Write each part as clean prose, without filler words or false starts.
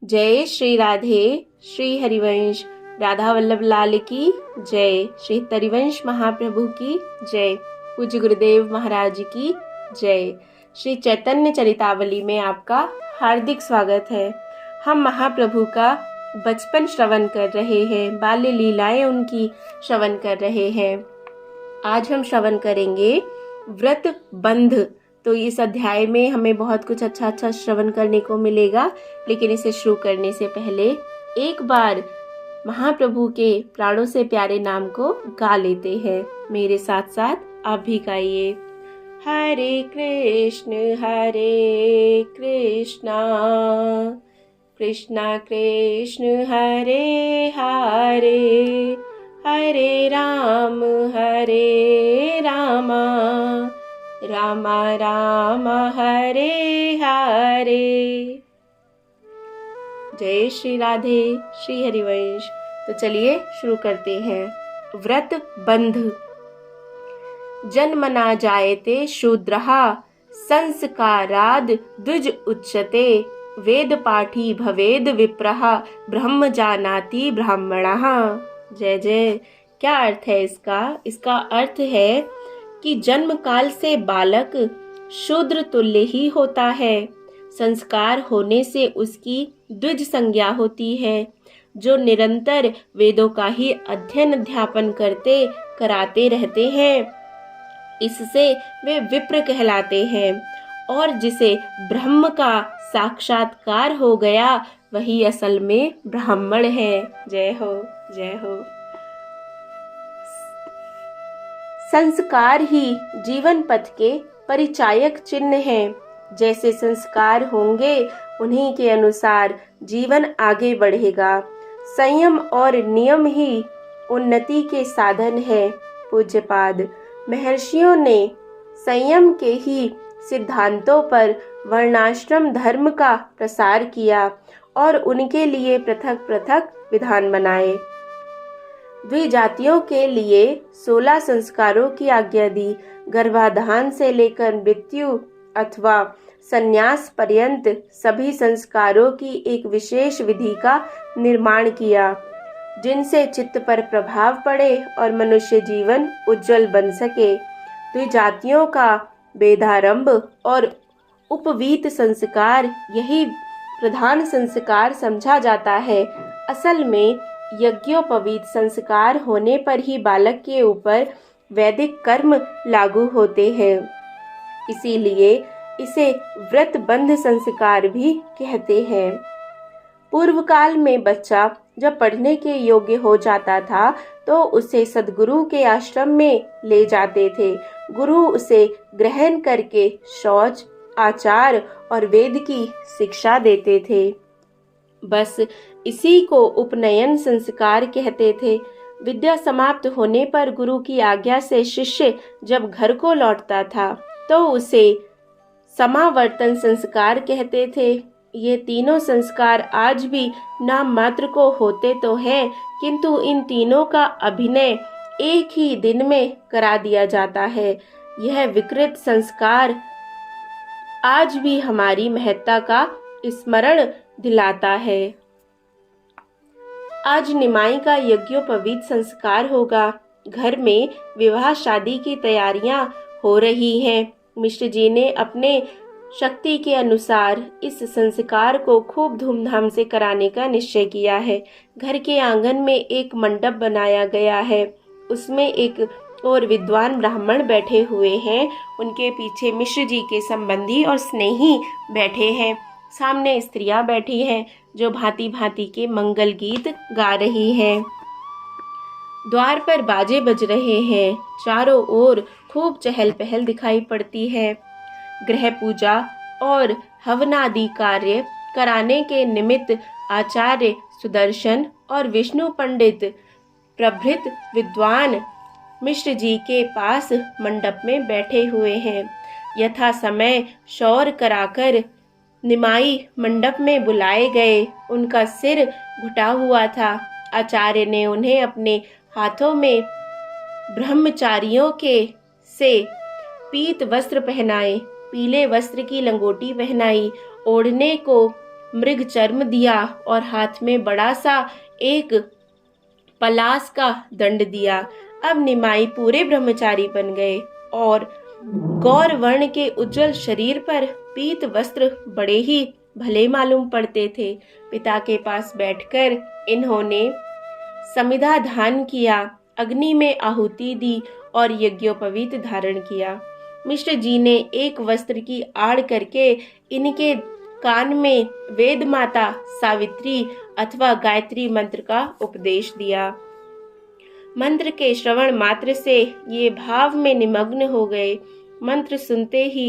जय श्री राधे। श्री हरिवंश राधा वल्लभ लाल की जय। श्री हरिवंश महाप्रभु की जय। पूज्य गुरुदेव महाराज की जय। श्री चैतन्य चरितावली में आपका हार्दिक स्वागत है। हम महाप्रभु का बचपन श्रवण कर रहे हैं, बाल्य लीलाएं उनकी श्रवण कर रहे हैं। आज हम श्रवण करेंगे व्रत बंध। तो इस अध्याय में हमें बहुत कुछ अच्छा श्रवण करने को मिलेगा, लेकिन इसे शुरू करने से पहले एक बार महाप्रभु के प्राणों से प्यारे नाम को गा लेते हैं। मेरे साथ साथ आप भी गाइए। हरे कृष्ण कृष्ण कृष्ण हरे हरे, हरे राम राम राम हरे हरे। जय श्री राधे। श्री हरिवंश। तो चलिए शुरू करते हैं। व्रत बंध। जन्मना जायते शूद्रः संस्काराद् द्विज उच्यते, वेद पाठी भवेद विप्रः ब्रह्म जानाति ब्राह्मणः। जय जय। क्या अर्थ है इसका? इसका अर्थ है कि जन्म काल से बालक शूद्र तुल्य ही होता है। संस्कार होने से उसकी द्विज संज्ञा होती है। जो निरंतर वेदों का ही अध्ययन अध्यापन कराते रहते हैं, इससे वे विप्र कहलाते हैं। और जिसे ब्रह्म का साक्षात्कार हो गया, वही असल में ब्राह्मण है। जय हो, जय हो। संस्कार ही जीवन पथ के परिचायक चिन्ह हैं। जैसे संस्कार होंगे, उन्हीं के अनुसार जीवन आगे बढ़ेगा। संयम और नियम ही उन्नति के साधन है। पूज्यपाद महर्षियों ने संयम के ही सिद्धांतों पर वर्णाश्रम धर्म का प्रसार किया और उनके लिए पृथक पृथक विधान बनाए। द्विजातियों के लिए 16 संस्कारों की आज्ञा दी। गर्भाधान से लेकर मृत्यु अथवा संन्यास पर्यंत सभी संस्कारों की एक विशेष विधि का निर्माण किया, जिनसे चित्त पर प्रभाव पड़े और मनुष्य जीवन उज्जवल बन सके। द्विजातियों का वेदारंभ और उपवीत संस्कार यही प्रधान संस्कार समझा जाता है। असल में यज्ञोपवीत संस्कार होने पर ही बालक के ऊपर वैदिक कर्म लागू होते हैं। इसीलिए इसे व्रत बंध संस्कार भी कहते हैं। पूर्व काल में बच्चा जब पढ़ने के योग्य हो जाता था, तो उसे सद्गुरु के आश्रम में ले जाते थे। गुरु उसे ग्रहण करके शौच, आचार और वेद की शिक्षा देते थे। बस इसी को उपनयन संस्कार कहते थे। विद्या समाप्त होने पर गुरु की आज्ञा से शिष्य जब घर को लौटता था, तो उसे समावर्तन संस्कार कहते थे। ये तीनों संस्कार आज भी नाम मात्र को होते तो हैं, किंतु इन तीनों का अभिनय एक ही दिन में करा दिया जाता है। यह विकृत संस्कार आज भी हमारी महत्ता का स्मरण दिलाता है। आज निमाई का यज्ञोपवीत संस्कार होगा। घर में विवाह शादी की तैयारियां हो रही हैं। मिश्र जी ने अपने शक्ति के अनुसार इस संस्कार को खूब धूमधाम से कराने का निश्चय किया है। घर के आंगन में एक मंडप बनाया गया है। उसमें एक और विद्वान ब्राह्मण बैठे हुए हैं। उनके पीछे मिश्र जी के संबंधी और स्नेही बैठे हैं। सामने स्त्रियां बैठी हैं, जो भांति भांति के मंगल गीत गा रही हैं। द्वार पर बाजे बज रहे हैं। चारों ओर खूब चहल पहल दिखाई पड़ती है। गृह पूजा और हवनादि कार्य कराने के निमित्त आचार्य सुदर्शन और विष्णु पंडित प्रभृत विद्वान मिश्र जी के पास मंडप में बैठे हुए हैं। यथा समय शौर कराकर निमाई मंडप में बुलाए गए। उनका सिर घुटा हुआ था। आचार्य ने उन्हें अपने हाथों में ब्रह्मचारियों के से पीत वस्त्र पहनाए, पीले वस्त्र की लंगोटी पहनाई, ओढ़ने को मृग चर्म दिया और हाथ में बड़ा सा एक पलास का दंड दिया। अब निमाई पूरे ब्रह्मचारी बन गए और गौर वर्ण के उज्जवल शरीर पर पीत वस्त्र बड़े ही भले मालूम पड़ते थे। पिता के पास बैठकर इन्होंने समिधा दान किया, अग्नि में आहुति दी और यज्ञोपवीत धारण किया। मिश्र जी ने एक वस्त्र की आड़ करके इनके कान में वेद माता सावित्री अथवा गायत्री मंत्र का उपदेश दिया। मंत्र के श्रवण मात्र से ये भाव में निमग्न हो गए। मंत्र सुनते ही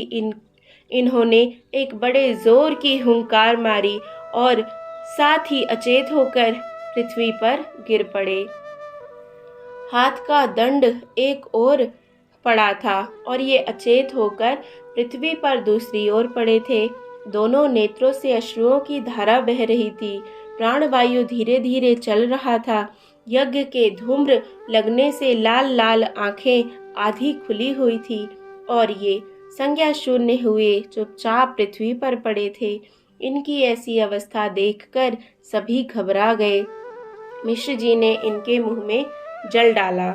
इन्होंने एक बड़े जोर की हुंकार मारी और साथ ही अचेत होकर पृथ्वी पर गिर पड़े। हाथ का दंड एक ओर पड़ा था और ये अचेत होकर पृथ्वी पर दूसरी ओर पड़े थे। दोनों नेत्रों से अश्रुओं की धारा बह रही थी। प्राणवायु धीरे धीरे चल रहा था। यज्ञ के धूम्र लगने से लाल लाल आंखें आधी खुली हुई थी और ये संज्ञा शून्य हुए चुपचाप पृथ्वी पर पड़े थे। इनकी ऐसी अवस्था देखकर सभी घबरा गए। मिश्र जी ने इनके मुंह में जल डाला।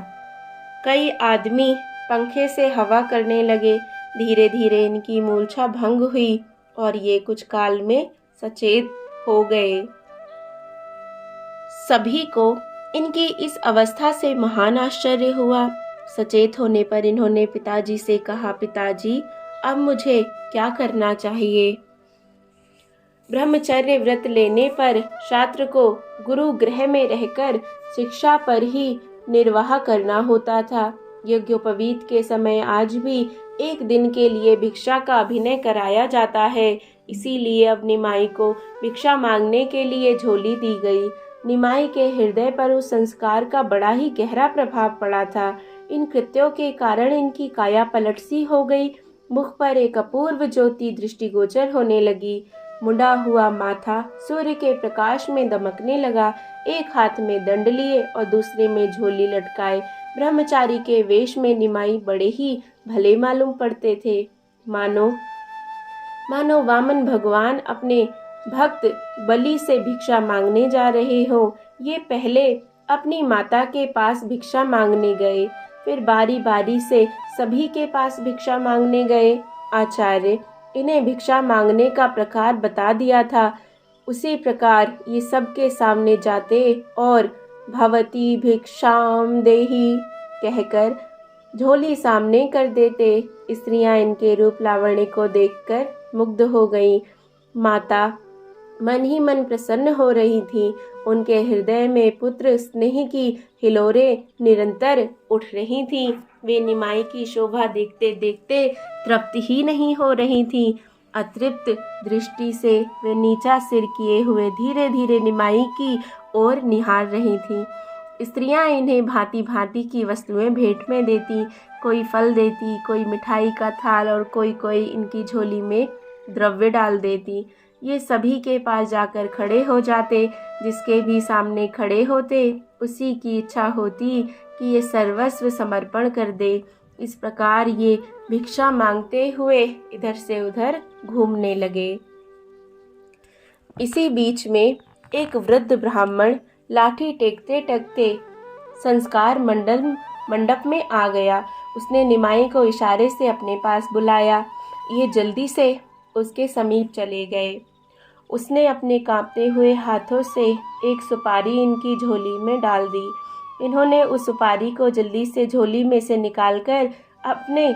कई आदमी पंखे से हवा करने लगे। धीरे धीरे इनकी मूर्छा भंग हुई और ये कुछ काल में सचेत हो गए। सभी को इनकी इस अवस्था से महान आश्चर्य हुआ। सचेत होने पर इन्होंने पिताजी से कहा, पिताजी अब मुझे क्या करना चाहिए? ब्रह्मचर्य व्रत लेने पर छात्र को गुरु गृह में रहकर शिक्षा पर ही निर्वाह करना होता था। यज्ञोपवीत के समय आज भी एक दिन के लिए भिक्षा का अभिनय कराया जाता है। इसीलिए अब निमाई को भिक्षा मांगने के लिए झोली दी गई। निमाई के हृदय पर उस संस्कार का बड़ा ही गहरा प्रभाव पड़ा था। इन कृत्यों के कारण इनकी काया पलट सी हो गई। मुख पर एक अपूर्व ज्योति दृष्टिगोचर होने लगी। मुंडा हुआ माथा सूर्य के प्रकाश में दमकने लगा। एक हाथ में दंड लिए और दूसरे में झोली लटकाए ब्रह्मचारी के वेश में निमाई बड़े ही भले मालूम पड़ते थे। मानो वामन भगवान अपने भक्त बलि से भिक्षा मांगने जा रहे हो। ये पहले अपनी माता के पास भिक्षा मांगने गए, फिर बारी बारी से सभी के पास भिक्षा मांगने गए। आचार्य इन्हें भिक्षा मांगने का प्रकार बता दिया था। उसी प्रकार ये सबके सामने जाते और भवती भिक्षाम देहि कहकर झोली सामने कर देते। स्त्रियां इनके रूप लावण्य को देखकर मुग्ध हो गईं। माता मन ही मन प्रसन्न हो रही थी। उनके हृदय में पुत्र स्नेह की हिलोरें निरंतर उठ रही थी। वे निमाई की शोभा देखते देखते तृप्त ही नहीं हो रही थी। अतृप्त दृष्टि से वे नीचा सिर किए हुए धीरे धीरे निमाई की ओर निहार रही थीं। स्त्रियां इन्हें भांति भांति की वस्तुएं भेंट में देती। कोई फल देती, कोई मिठाई का थाल और कोई इनकी झोली में द्रव्य डाल देती। ये सभी के पास जाकर खड़े हो जाते। जिसके भी सामने खड़े होते उसी की इच्छा होती कि ये सर्वस्व समर्पण कर दे। इस प्रकार ये भिक्षा मांगते हुए इधर से उधर घूमने लगे। इसी बीच में एक वृद्ध ब्राह्मण लाठी टेकते टेकते संस्कार मंडप में आ गया। उसने निमाई को इशारे से अपने पास बुलाया। ये जल्दी से उसके समीप चले गए। उसने अपने कांपते हुए हाथों से एक सुपारी इनकी झोली में डाल दी। इन्होंने उस सुपारी को जल्दी से झोली में से निकालकर अपने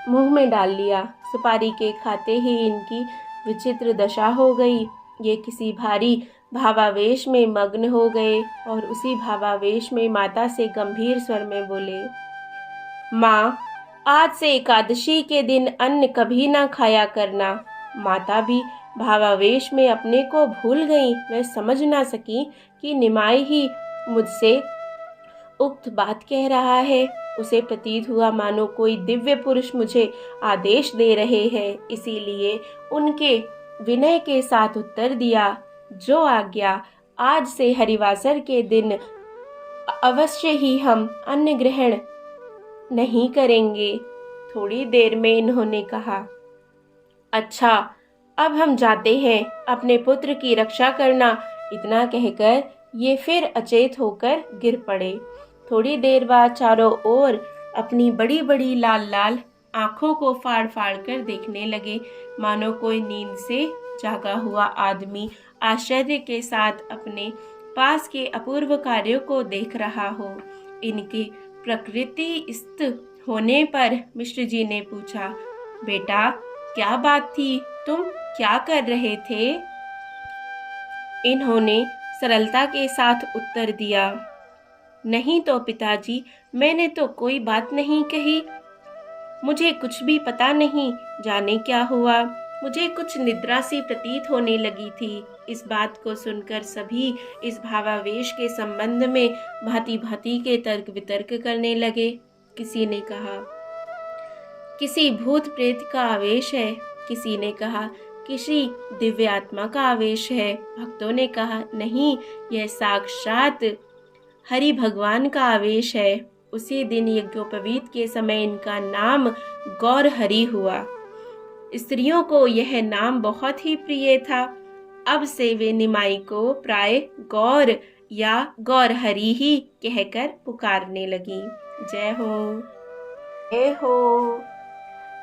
मुंह में डाल लिया। सुपारी के खाते ही इनकी विचित्र दशा हो गई। ये किसी भारी भावावेश में मग्न हो गए और उसी भावावेश में माता से गंभीर स्वर में बोले, माँ, आज से एकादशी के दिन अन्न कभी ना खाया करना। माता भी भावावेश में अपने को भूल गई। वह समझ ना सकी कि निमाई ही मुझसे उक्त बात कह रहा है। उसे प्रतीत हुआ मानो कोई दिव्य पुरुष मुझे आदेश दे रहे हैं। इसीलिए उनके विनय के साथ उत्तर दिया, जो आज्ञा। आज से हरिवासर के दिन अवश्य ही हम अन्न ग्रहण नहीं करेंगे। थोड़ी देर में इन्होंने कहा, अच्छा, अब हम जाते हैं, अपने पुत्र की रक्षा करना। इतना कहकर ये फिर अचेत होकर गिर पड़े। थोड़ी देर बाद चारों ओर अपनी बड़ी बड़ी लाल लाल आंखों को फाड़ फाड़ कर देखने लगे, मानो कोई नींद से जागा हुआ आदमी आश्चर्य के साथ अपने पास के अपूर्व कार्यों को देख रहा हो। इनके प्रकृतिस्थ होने पर मिश्र जी ने पूछा, बेटा क्या बात थी, तुम क्या कर रहे थे? इन्होंने सरलता के साथ उत्तर दिया, नहीं तो पिताजी, मैंने तो कोई बात नहीं कही। मुझे कुछ भी पता नहीं, जाने क्या हुआ। मुझे कुछ निद्रा सी प्रतीत होने लगी थी। इस बात को सुनकर सभी इस भावावेश के संबंध में भांति भांति के तर्क वितर्क करने लगे। किसी ने कहा किसी भूत प्रेत का आवेश है, किसी ने कहा किसी दिव्य आत्मा का आवेश है। भक्तों ने कहा नहीं, यह साक्षात हरि भगवान का आवेश है। उसी दिन यज्ञोपवीत के समय इनका नाम गौर हरि हुआ। स्त्रियों को यह नाम बहुत ही प्रिय था। अब से वे निमाई को प्राय गौर या गौर हरि ही कहकर पुकारने लगी। जय हो, जय हो।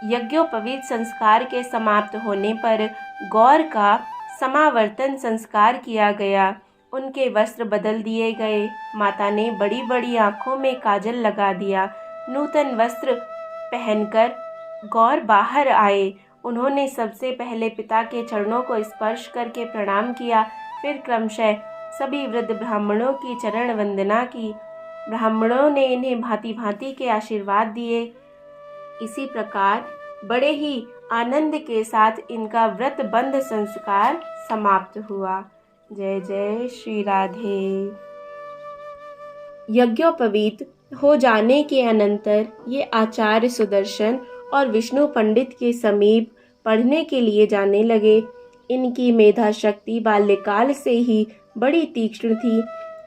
यज्ञोपवीत संस्कार के समाप्त होने पर गौर का समावर्तन संस्कार किया गया। उनके वस्त्र बदल दिए गए। माता ने बड़ी बड़ी आंखों में काजल लगा दिया। नूतन वस्त्र पहनकर गौर बाहर आए। उन्होंने सबसे पहले पिता के चरणों को स्पर्श करके प्रणाम किया। फिर क्रमशः सभी वृद्ध ब्राह्मणों की चरण वंदना की। ब्राह्मणों ने इन्हें भांति भांति के आशीर्वाद दिए। इसी प्रकार बड़े ही आनंद के साथ इनका व्रत बंध संस्कार समाप्त हुआ। जय जय श्री राधे। यज्ञोपवीत हो जाने के अनंतर ये आचार्य सुदर्शन और विष्णु पंडित के समीप पढ़ने के लिए जाने लगे। इनकी मेधा शक्ति बाल्यकाल से ही बड़ी तीक्ष्ण थी।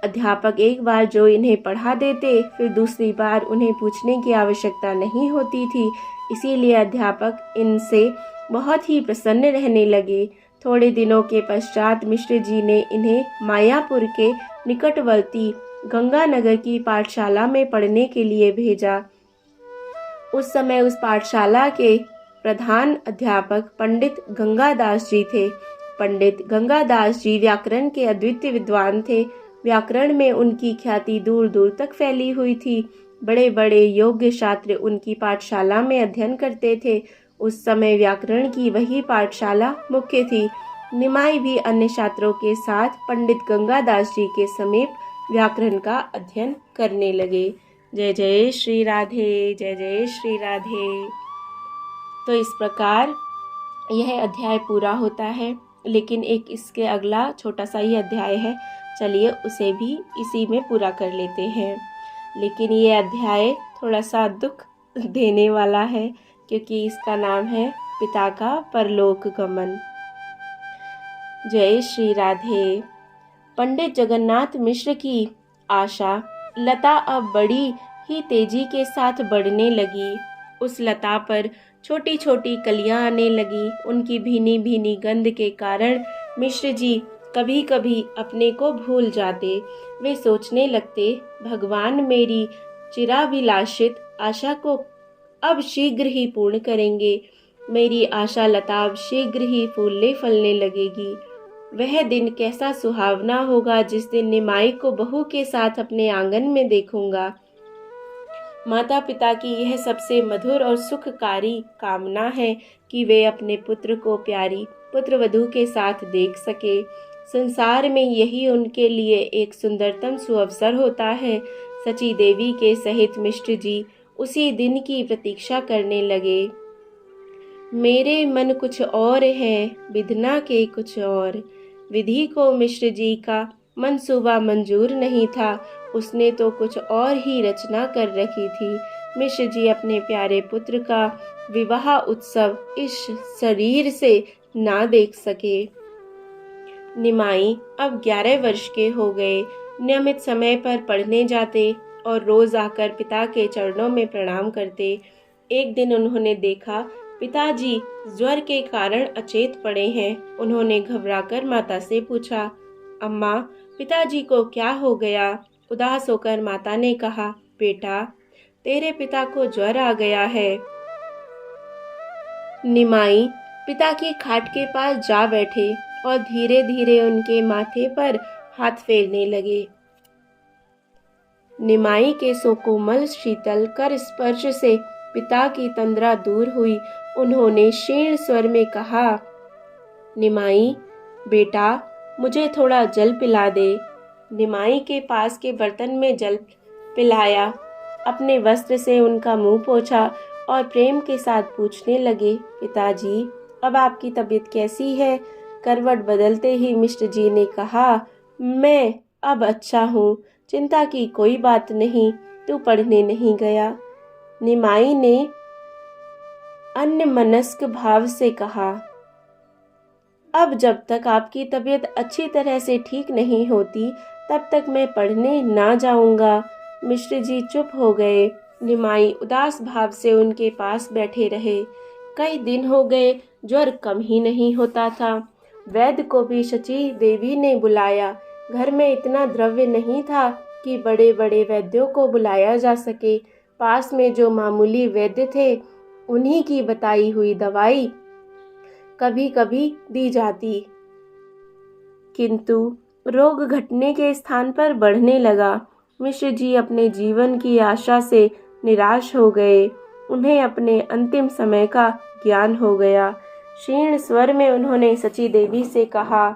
अध्यापक एक बार जो इन्हें पढ़ा देते, फिर दूसरी बार उन्हें पूछने की आवश्यकता नहीं होती थी। इसीलिए अध्यापक इनसे बहुत ही प्रसन्न रहने लगे। थोड़े दिनों के पश्चात मिश्र जी ने इन्हें मायापुर के निकटवर्ती गंगानगर की पाठशाला में पढ़ने के लिए भेजा। उस समय उस पाठशाला के प्रधान अध्यापक पंडित गंगादास जी थे। पंडित गंगादास जी व्याकरण के अद्वितीय विद्वान थे। व्याकरण में उनकी ख्याति दूर दूर तक फैली हुई थी। बड़े बड़े योग्य छात्र उनकी पाठशाला में अध्ययन करते थे। उस समय व्याकरण की वही पाठशाला मुख्य थी। निमाई भी अन्य छात्रों के साथ पंडित गंगादास जी के समीप व्याकरण का अध्ययन करने लगे। जय जय श्री राधे, जय जय श्री राधे। तो इस प्रकार यह अध्याय पूरा होता है, लेकिन एक इसके अगला छोटा सा ही अध्याय है। चलिए उसे भी इसी में पूरा कर लेते हैं। लेकिन ये अध्याय थोड़ा सा दुख देने वाला है, क्योंकि इसका नाम है पिता का परलोक गमन। जय श्री राधे। पंडित जगन्नाथ मिश्र की आशा लता अब बड़ी ही तेजी के साथ बढ़ने लगी। उस लता पर छोटी छोटी कलियां आने लगी। उनकी भीनी भीनी गंध के कारण मिश्र जी कभी कभी अपने को भूल जाते। वे सोचने लगते, भगवान मेरी चिराभिलाषित आशा को अब शीघ्र ही पूर्ण करेंगे। मेरी आशा लता अब शीघ्र ही फूलने फलने लगेगी। वह दिन कैसा सुहावना होगा जिस दिन निमाई को बहू के साथ अपने आंगन में देखूंगा। माता पिता की यह सबसे मधुर और सुखकारी कामना है कि वे अपने पुत्र को प्यारी पुत्रवधू के साथ देख सके। संसार में यही उनके लिए एक सुंदरतम सुअवसर होता है। सची देवी के सहित मिश्र जी उसी दिन की प्रतीक्षा करने लगे। मेरे मन कुछ और है, विधना के कुछ और। विधि को मिश्र जी का मंसूबा मंजूर नहीं था। उसने तो कुछ और ही रचना कर रखी थी। मिश्र जी अपने प्यारे पुत्र का विवाह उत्सव इस शरीर से ना देख सके। निमाई अब 11 वर्ष के हो गए। नियमित समय पर पढ़ने जाते और रोज आकर पिता के चरणों में प्रणाम करते। एक दिन उन्होंने देखा पिताजी ज्वर के कारण अचेत पड़े हैं। उन्होंने घबराकर माता से पूछा, अम्मा, पिताजी को क्या हो गया? उदास होकर माता ने कहा, बेटा, तेरे पिता को ज्वर आ गया है। निमाई पिता की खाट के पास जा बैठे और धीरे धीरे उनके माथे पर हाथ फेरने लगे। निमाई के सुकोमल शीतल कर स्पर्श से पिता की तंद्रा दूर हुई। उन्होंने क्षीण स्वर में कहा, निमाई बेटा, मुझे थोड़ा जल पिला दे। निमाई के पास के बर्तन में जल पिलाया, अपने वस्त्र से उनका मुंह पोंछा और प्रेम के साथ पूछने लगे, पिताजी, अब आपकी तबीयत कैसी है? करवट बदलते ही मिश्र जी ने कहा, मैं अब अच्छा हूँ, चिंता की कोई बात नहीं, तू पढ़ने नहीं गया। निमाई ने अन्यमनस्क भाव से कहा, अब जब तक आपकी तबीयत अच्छी तरह से ठीक नहीं होती, तब तक मैं पढ़ने ना जाऊंगा। मिश्र जी चुप हो गए। निमाई उदास भाव से उनके पास बैठे रहे। कई दिन हो गए, ज्वर कम ही नहीं होता था। वैद्य को भी शची देवी ने बुलाया। घर में इतना द्रव्य नहीं था कि बड़े बड़े वैद्यों को बुलाया जा सके। पास में जो मामूली वैद्य थे, उन्हीं की बताई हुई दवाई कभी कभी दी जाती, किंतु रोग घटने के स्थान पर बढ़ने लगा। मिश्र जी अपने जीवन की आशा से निराश हो गए। उन्हें अपने अंतिम समय का ज्ञान हो गया। क्षीण स्वर में उन्होंने सची देवी से कहा,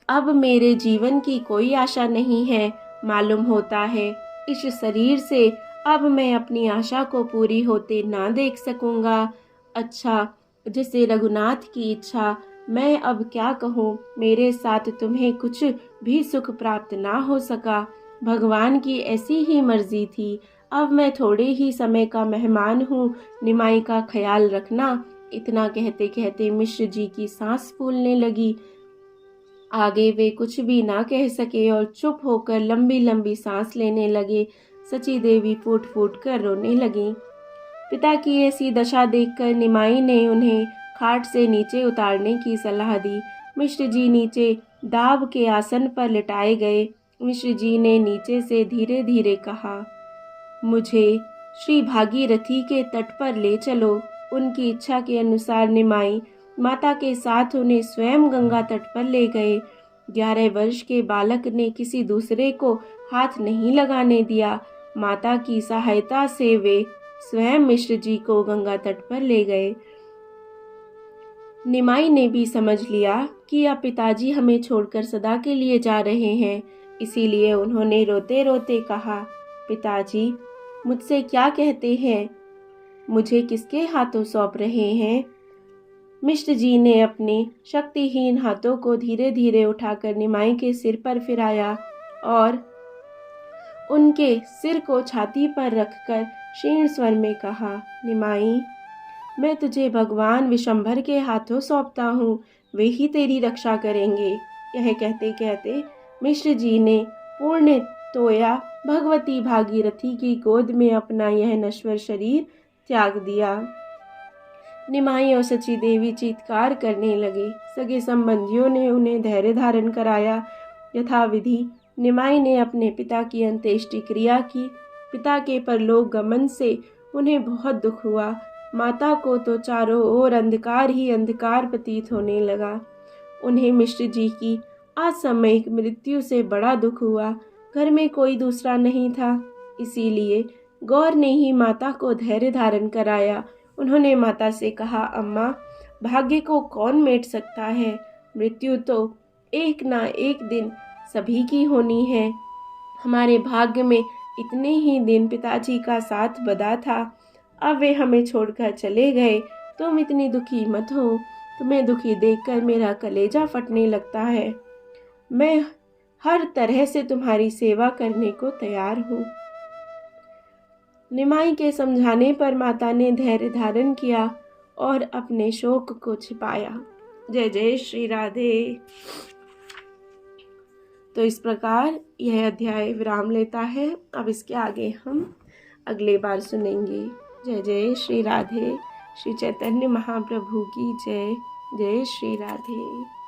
अब मेरे जीवन की कोई आशा नहीं है। मालूम होता है इस शरीर से अब मैं अपनी आशा को पूरी होते ना देख सकूंगा। अच्छा, जैसे रघुनाथ की इच्छा, मैं अब क्या कहूँ, मेरे साथ तुम्हें कुछ भी सुख प्राप्त ना हो सका। भगवान की ऐसी ही मर्जी थी। अब मैं थोड़े ही समय का मेहमान हूँ, निमाई का ख्याल रखना। इतना कहते कहते मिश्र जी की सांस फूलने लगी। आगे वे कुछ भी ना कह सके और चुप होकर लंबी लंबी सांस लेने लगे। सची देवी फूट फूट कर रोने लगी। पिता की ऐसी दशा देखकर निमाई ने उन्हें खाट से नीचे उतारने की सलाह दी। मिश्र जी नीचे दाब के आसन पर लिटाए गए। मिश्र जी ने नीचे से धीरे धीरे कहा, मुझे श्री भागीरथी के तट पर ले चलो। उनकी इच्छा के अनुसार निमाई माता के साथ उन्हें स्वयं गंगा तट पर ले गए। 11 वर्ष के बालक ने किसी दूसरे को हाथ नहीं लगाने दिया। माता की सहायता से वे स्वयं मिश्र जी को गंगा तट पर ले गए। निमाई ने भी समझ लिया कि अब पिताजी हमें छोड़कर सदा के लिए जा रहे हैं। इसीलिए उन्होंने रोते रोते कहा, पिताजी, मुझसे क्या कहते हैं? मुझे किसके हाथों सौंप रहे हैं? मिश्र जी ने अपने शक्तिहीन हाथों को धीरे धीरे उठाकर निमाई के सिर पर फिराया और उनके सिर को छाती पर रखकर क्षीण स्वर में कहा, निमाई, मैं तुझे भगवान विशंभर के हाथों सौंपता हूँ, वे ही तेरी रक्षा करेंगे। यह कहते कहते मिश्र जी ने पूर्ण तोया भगवती भागीरथी की गोद में अपना यह नश्वर शरीर त्याग दिया। निमाई और सची देवी चीत्कार करने लगे। सगे संबंधियों ने उन्हें धैर्य धारण कराया। यथाविधि निमाई ने अपने पिता की अंत्येष्टि क्रिया की। पिता के परलोक गमन से उन्हें बहुत दुख हुआ। माता को तो चारों ओर अंधकार ही अंधकार प्रतीत होने लगा। उन्हें मिश्र जी की असामयिक मृत्यु से बड़ा दुख हुआ। घर में कोई दूसरा नहीं था, इसीलिए गौर ने ही माता को धैर्य धारण कराया। उन्होंने माता से कहा, अम्मा, भाग्य को कौन मेट सकता है? मृत्यु तो एक ना एक दिन सभी की होनी है। हमारे भाग्य में इतने ही दिन पिताजी का साथ बंधा था, अब वे हमें छोड़कर चले गए। तुम इतनी दुखी मत हो। तुम्हें दुखी देखकर मेरा कलेजा फटने लगता है। मैं हर तरह से तुम्हारी सेवा करने को तैयार हूँ। निमाई के समझाने पर माता ने धैर्य धारण किया और अपने शोक को छिपाया। जय जय श्री राधे। तो इस प्रकार यह अध्याय विराम लेता है। अब इसके आगे हम अगले बार सुनेंगे। जय जय श्री राधे। श्री चैतन्य महाप्रभु की जय। जय श्री राधे।